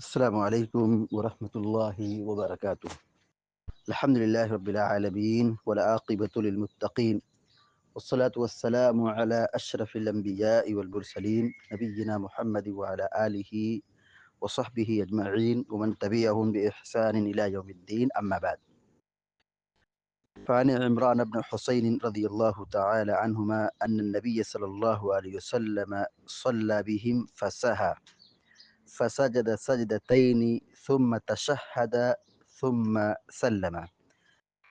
السلام عليكم ورحمة الله وبركاته. الحمد لله رب العالمين والعاقبة للمتقين، والصلاة والسلام على أشرف الأنبياء والمرسلين نبينا محمد وعلى آله وصحبه أجمعين ومن تبعهم بإحسان إلى يوم الدين، أما بعد. فعن عمران بن حسين رضي الله تعالى عنهما أن النبي صلى الله عليه وسلم صلى بهم فسهى فسجد سجدتين ثم تشهد ثم سلم.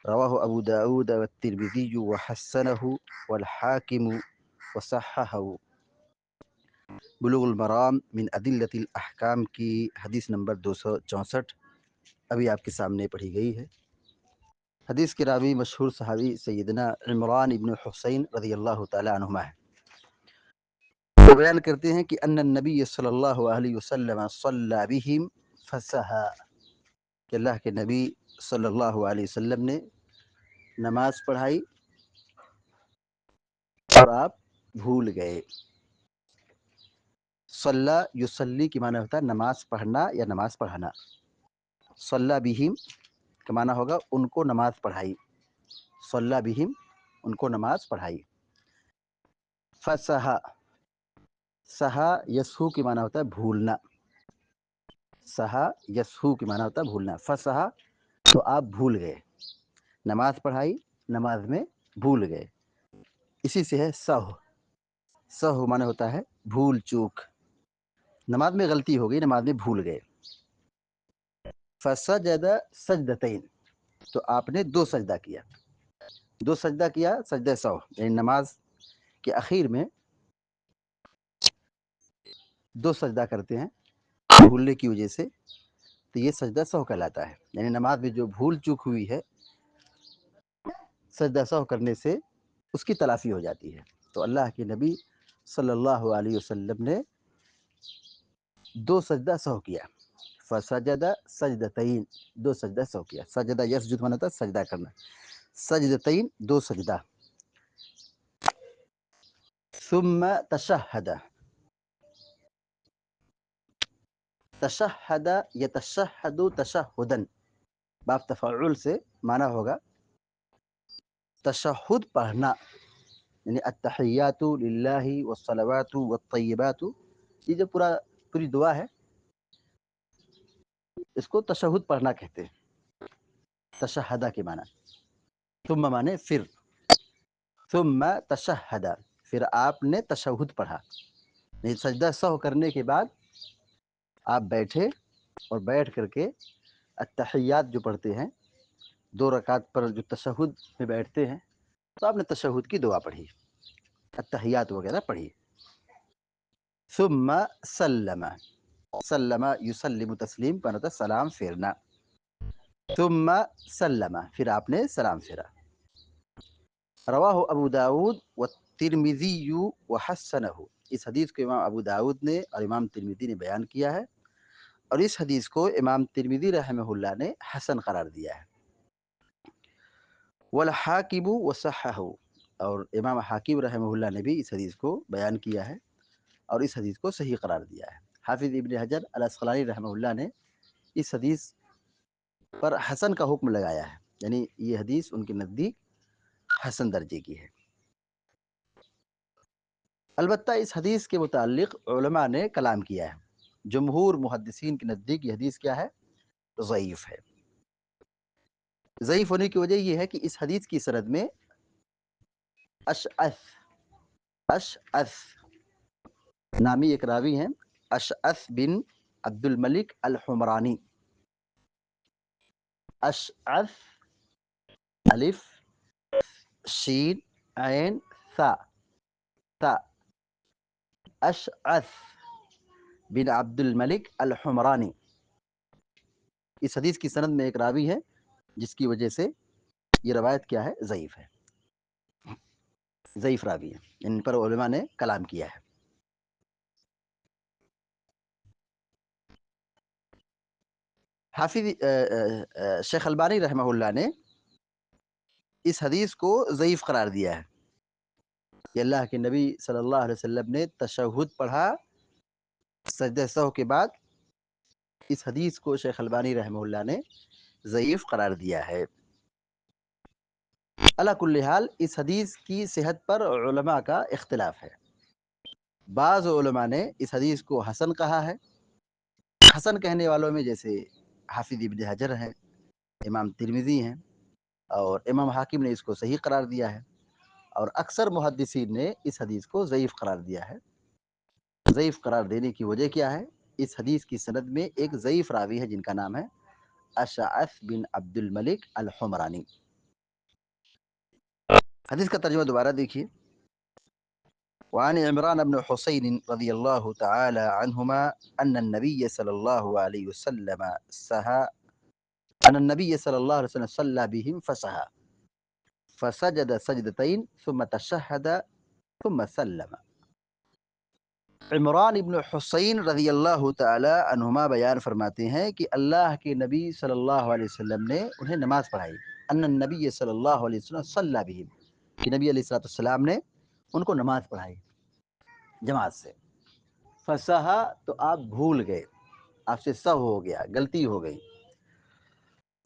رواه أبو داود والترمذي وحسنه والحاكم وصححه. بلوغ المرام من عدلة الأحکام کی حدیث نمبر 264 ابھی آپ کے سامنے پڑھی گئی ہے۔ حدیث کے راوی مشہور صحابی سیدنا عمران ابن حسین رضی اللہ تعالی عنہما ہے۔ وہ بیان کرتے ہیں کہ ان النبی صلی اللہ علیہ وسلم صلی بہم فسہا، کہ اللہ کے نبی صلی اللہ علیہ وسلم نے نماز پڑھائی اور آپ بھول گئے۔ صلی یصلی کی معنی ہوتا ہے نماز پڑھنا یا نماز پڑھانا۔ صلی بہم کا معنی ہوگا ان کو نماز پڑھائی، صلی بہم ان کو نماز پڑھائی۔ فسہا، سہا یسہو کی معنی ہوتا ہے بھولنا، سہا یسہو کی معنی ہوتا ہے بھولنا۔ فسہا تو آپ بھول گئے، نماز پڑھائی نماز میں بھول گئے، اسی سے ہے سہو۔ سہو معنی ہوتا ہے بھول چوک، نماز میں غلطی ہو گئی، نماز میں بھول گئے۔ فسجد سجدتین، تو آپ نے دو سجدہ کیا، دو سجدہ کیا، سجدہ سہو یعنی نماز کے اخیر میں دو سجدہ کرتے ہیں بھولنے کی وجہ سے، تو یہ سجدہ سہو کہلاتا ہے۔ یعنی نماز میں جو بھول چوک ہوئی ہے سجدہ سہو کرنے سے اس کی تلافی ہو جاتی ہے۔ تو اللہ کے نبی صلی اللہ علیہ وسلم نے دو سجدہ سہو کیا، فسجد سجدتین، دو سجدہ سہو کیا۔ سجدہ یسجد مانا تھا سجدہ کرنا، سجدتین دو سجدہ۔ ثم تشہد، تشہد یتشہد تشہدن، باب تفعل سے معنی ہوگا تشہد پڑھنا، یعنی التحیات للہ والصلوات والطیبات، یہ جو پوری دعا ہے اس کو تشہد پڑھنا کہتے ہیں، تشہدہ کے معنی۔ ثم معنی پھر، ثم تشہد پھر آپ نے تشہد پڑھا، یعنی سجدہ سہو کرنے کے بعد آپ بیٹھے اور بیٹھ کر کے التحیات جو پڑھتے ہیں، دو رکعت پر جو تشہد میں بیٹھتے ہیں، تو آپ نے تشہد کی دعا پڑھی، التحیات وغیرہ پڑھی۔ ثم سلم، سلم یسلم تسلیم کا مطلب سلام پھیرنا۔ ثم سلم پھر آپ نے سلام پھیرا۔ رواہ ابو داود والترمذی وحسنہ، اس حدیث کو امام ابو داود نے اور امام ترمذی نے بیان کیا ہے، اور اس حدیث کو امام ترمذی رحمہ اللہ نے حسن قرار دیا ہے۔ والحاکم وصححہ، اور امام حاکم رحمہ اللہ نے بھی اس حدیث کو بیان کیا ہے اور اس حدیث کو صحیح قرار دیا ہے۔ حافظ ابن حجر العسقلانی رحمہ اللہ نے اس حدیث پر حسن کا حکم لگایا ہے، یعنی یہ حدیث ان کے نزدیک حسن درجے کی ہے۔ البتہ اس حدیث کے متعلق علماء نے کلام کیا ہے، جمہور محدثین کے نزدیک یہ حدیث کیا ہے؟ ضعیف ہے۔ ضعیف ہونے کی وجہ یہ ہے کہ اس حدیث کی سند میں اشعث نامی ایک راوی ہیں، اشعث بن عبد الملک الحمرانی۔ اشعث الف شین عین ثا، اشعث بن عبد الملک الحمرانی، اس حدیث کی سند میں ایک راوی ہے جس کی وجہ سے یہ روایت کیا ہے؟ ضعیف ہے، ضعیف راوی ہے، ان پر علماء نے کلام کیا ہے۔ حافظ شیخ البانی رحمہ اللہ نے اس حدیث کو ضعیف قرار دیا ہے کہ اللہ کے نبی صلی اللہ علیہ وسلم نے تشہد پڑھا سجدہ سہو کے بعد، اس حدیث کو شیخ البانی رحمہ اللہ نے ضعیف قرار دیا ہے۔ علی کل حال اس حدیث کی صحت پر علماء کا اختلاف ہے۔ بعض علماء نے اس حدیث کو حسن کہا ہے۔ حسن کہنے والوں میں جیسے حافظ ابن حجر ہیں، امام ترمذی ہیں، اور امام حاکم نے اس کو صحیح قرار دیا ہے، اور اکثر محدثین نے اس حدیث کو ضعیف قرار دیا ہے۔ ضعیف قرار دینے کی وجہ کیا ہے؟ اس حدیث کی سند میں ایک ضعیف راوی ہے جن کا نام ہے اشعث بن عبد الملک الحمرانی۔ حدیث کا ترجمہ دوبارہ دیکھیے۔ وعن عمران بن حسين رضي الله تعالى عنهما أن النبي صلى الله عليه وسلم سهى أن النبي صلى الله عليه وسلم صلى بهم فسهى فسجد سجدتين ثم تشهد ثم سلم۔ عمران ابن حسین رضی اللہ تعالی عنہما بیان فرماتے ہیں کہ اللہ کے نبی صلی اللہ علیہ وسلم نے انہیں نماز پڑھائی۔ ان النبی صلی اللہ علیہ وسلم صلی بہم، کہ نبی علیہ السلام نے ان کو نماز پڑھائی جماعت سے۔ فسہا، تو آپ بھول گئے، آپ سے سہو ہو گیا، غلطی ہو گئی۔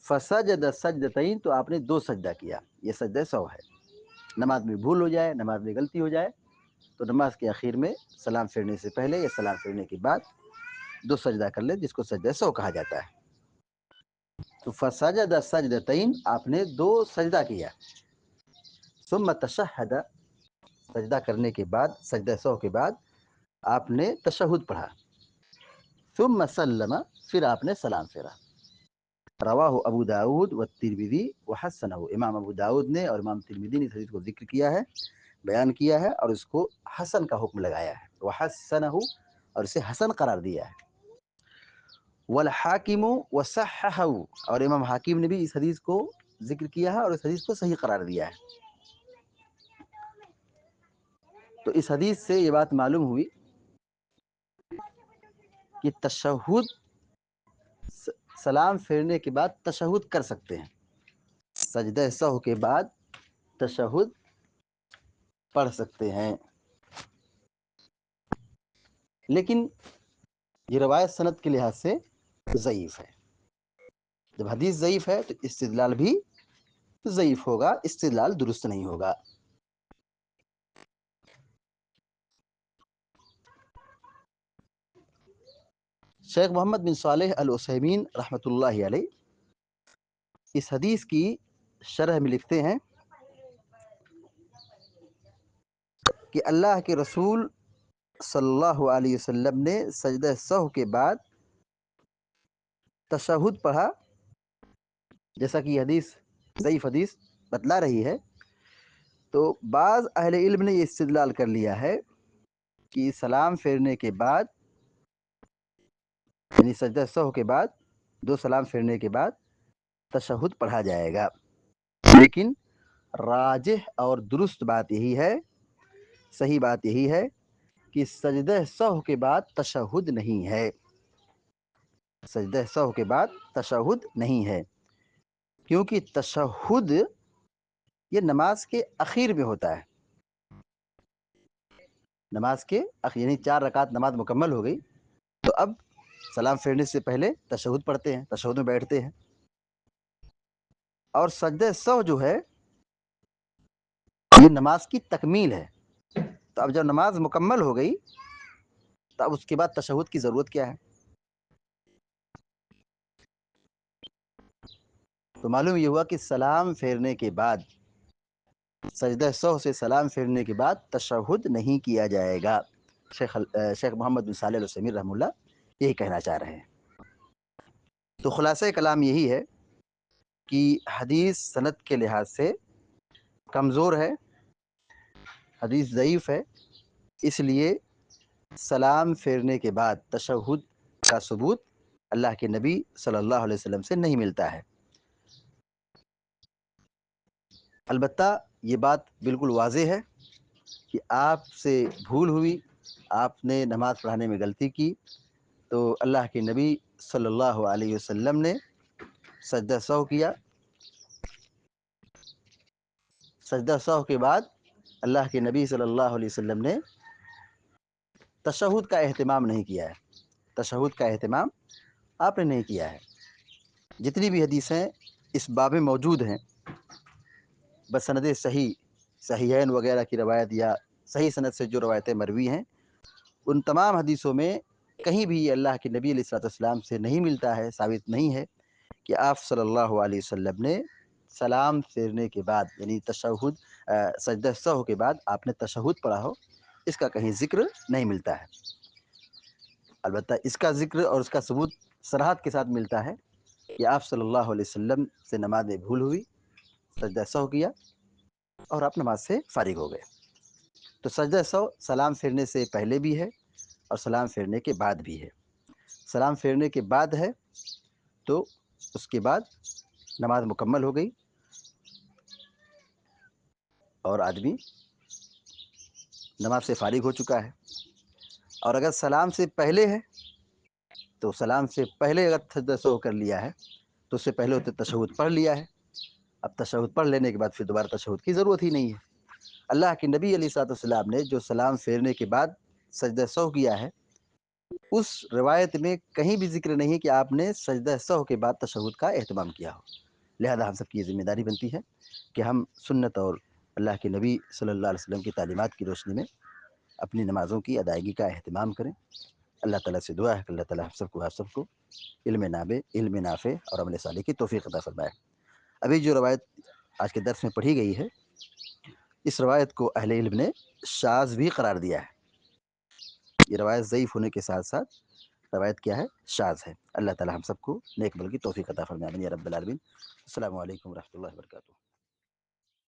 فسجد سجدتین، تو آپ نے دو سجدہ کیا، یہ سجدہ سہو ہے۔ نماز میں بھول ہو جائے، نماز میں غلطی ہو جائے تو نماز کے آخر میں سلام پھیرنے سے پہلے یا سلام پھیرنے کے بعد دو سجدہ کر لے، جس کو سجدہ سہو کہا جاتا ہے۔ تو فسجد سجدتین، آپ نے دو سجدہ کیا۔ ثم تشہد، سجدہ کرنے کے بعد، سجدہ سہو کے بعد آپ نے تشہد پڑھا۔ ثم سلم، پھر آپ نے سلام پھیرا۔ رواہ ابو داود والترمذی وحسنہ، امام ابو داود نے اور امام ترمذی نے اس حدیث کو ذکر کیا ہے، بیان کیا ہے، اور اس کو حسن کا حکم لگایا ہے، وحسنہ، اور اسے حسن قرار دیا ہے۔ والحاکم وصححہ، اور امام حاکم نے بھی اس حدیث کو ذکر کیا ہے اور اس حدیث کو صحیح قرار دیا ہے۔ تو اس حدیث سے یہ بات معلوم ہوئی کہ تشہد، سلام پھیرنے کے بعد تشہد کر سکتے ہیں، سجدہ سہو کے بعد تشہد پڑھ سکتے ہیں، لیکن یہ روایت سند کے لحاظ سے ضعیف ہے۔ جب حدیث ضعیف ہے تو استدلال بھی ضعیف ہوگا، استدلال درست نہیں ہوگا۔ شیخ محمد بن صالح العثیمین رحمۃ اللہ علیہ اس حدیث کی شرح میں لکھتے ہیں کہ اللہ کے رسول صلی اللہ علیہ وسلم نے سجدہ سہو کے بعد تشہد پڑھا، جیسا کہ یہ حدیث ضعیف حدیث بتلا رہی ہے۔ تو بعض اہل علم نے یہ استدلال کر لیا ہے کہ سلام پھیرنے کے بعد، یعنی سجدہ سہو کے بعد دو سلام پھیرنے کے بعد تشہد پڑھا جائے گا، لیکن راجح اور درست بات یہی ہے، صحیح بات یہی ہے کہ سجدہ سہو کے بعد تشہد نہیں ہے، سجدہ سہو کے بعد تشہد نہیں ہے، کیونکہ تشہد یہ نماز کے اخیر میں ہوتا ہے۔ نماز کے یعنی 4 رکعت نماز مکمل ہو گئی تو اب سلام پھیرنے سے پہلے تشہد پڑھتے ہیں، تشہد میں بیٹھتے ہیں، اور سجدہ سہو جو ہے یہ نماز کی تکمیل ہے۔ تو اب جب نماز مکمل ہو گئی تو اب اس کے بعد تشہد کی ضرورت کیا ہے؟ تو معلوم یہ ہوا کہ سلام پھیرنے کے بعد، سجدہ سہو سے سلام پھیرنے کے بعد تشہد نہیں کیا جائے گا۔ شیخ محمد بن صالح العثیمین رحمہ اللہ یہی کہنا چاہ رہے ہیں۔ تو خلاصہ کلام یہی ہے کہ حدیث سند کے لحاظ سے کمزور ہے، حدیث ضعیف ہے، اس لیے سلام پھیرنے کے بعد تشہد کا ثبوت اللہ کے نبی صلی اللہ علیہ وسلم سے نہیں ملتا ہے۔ البتہ یہ بات بالکل واضح ہے کہ آپ سے بھول ہوئی، آپ نے نماز پڑھانے میں غلطی کی، تو اللہ کے نبی صلی اللہ علیہ وسلم نے سجدہ سہو کیا، سجدہ سہو کے بعد اللہ کے نبی صلی اللہ علیہ وسلم نے تشہد کا اہتمام نہیں کیا ہے، تشہد کا اہتمام آپ نے نہیں کیا ہے۔ جتنی بھی حدیثیں اس باب میں موجود ہیں بسند صحیح، صحیحین وغیرہ کی روایت یا صحیح سند سے جو روایتیں مروی ہیں، ان تمام حدیثوں میں کہیں بھی اللہ کے نبی علیہ الصلوۃ والسلام سے نہیں ملتا ہے، ثابت نہیں ہے کہ آپ صلی اللہ علیہ وسلم نے سلام پھیرنے کے بعد یعنی تشہد سجدہ سہو کے بعد آپ نے تشہد پڑھا ہو، اس کا کہیں ذکر نہیں ملتا ہے۔ البتہ اس کا ذکر اور اس کا ثبوت صراحت کے ساتھ ملتا ہے کہ آپ صلی اللہ علیہ وسلم سے نماز میں بھول ہوئی، سجدہ سہو کیا اور آپ نماز سے فارغ ہو گئے۔ تو سجدہ سہو سلام پھیرنے سے پہلے بھی ہے اور سلام پھیرنے کے بعد بھی ہے۔ سلام پھیرنے کے بعد ہے تو اس کے بعد نماز مکمل ہو گئی اور آدمی نماز سے فارغ ہو چکا ہے۔ اور اگر سلام سے پہلے ہے تو سلام سے پہلے اگر سجدہ سہو کر لیا ہے تو اس سے پہلے ہوتے تشہد پڑھ لیا ہے۔ اب تشہد پڑھ لینے کے بعد پھر دوبارہ تشہد کی ضرورت ہی نہیں ہے۔ اللہ کے نبی علیہ الصلوۃ والسلام نے جو سلام پھیرنے کے بعد سجدہ سہو کیا ہے، اس روایت میں کہیں بھی ذکر نہیں کہ آپ نے سجدہ سہو کے بعد تشہد کا اہتمام کیا ہو۔ لہذا ہم سب کی یہ ذمہ داری بنتی ہے کہ ہم سنت اور اللہ کے نبی صلی اللہ علیہ وسلم کی تعلیمات کی روشنی میں اپنی نمازوں کی ادائیگی کا اہتمام کریں۔ اللہ تعالیٰ سے دعا ہے کہ اللہ تعالیٰ آپ سب کو علم نافع اور عمل صالح کی توفیق عطا فرمائے۔ ابھی جو روایت آج کے درس میں پڑھی گئی ہے، اس روایت کو اہل علم نے شاذ بھی قرار دیا ہے۔ یہ روایت ضعیف ہونے کے ساتھ ساتھ روایت کیا ہے؟ شاذ ہے۔ اللہ تعالیٰ ہم سب کو نیک عمل کی توفیق عطا فرمائے، آمین یا رب العالمین۔ السلام علیکم ورحمۃ اللہ وبرکاتہ۔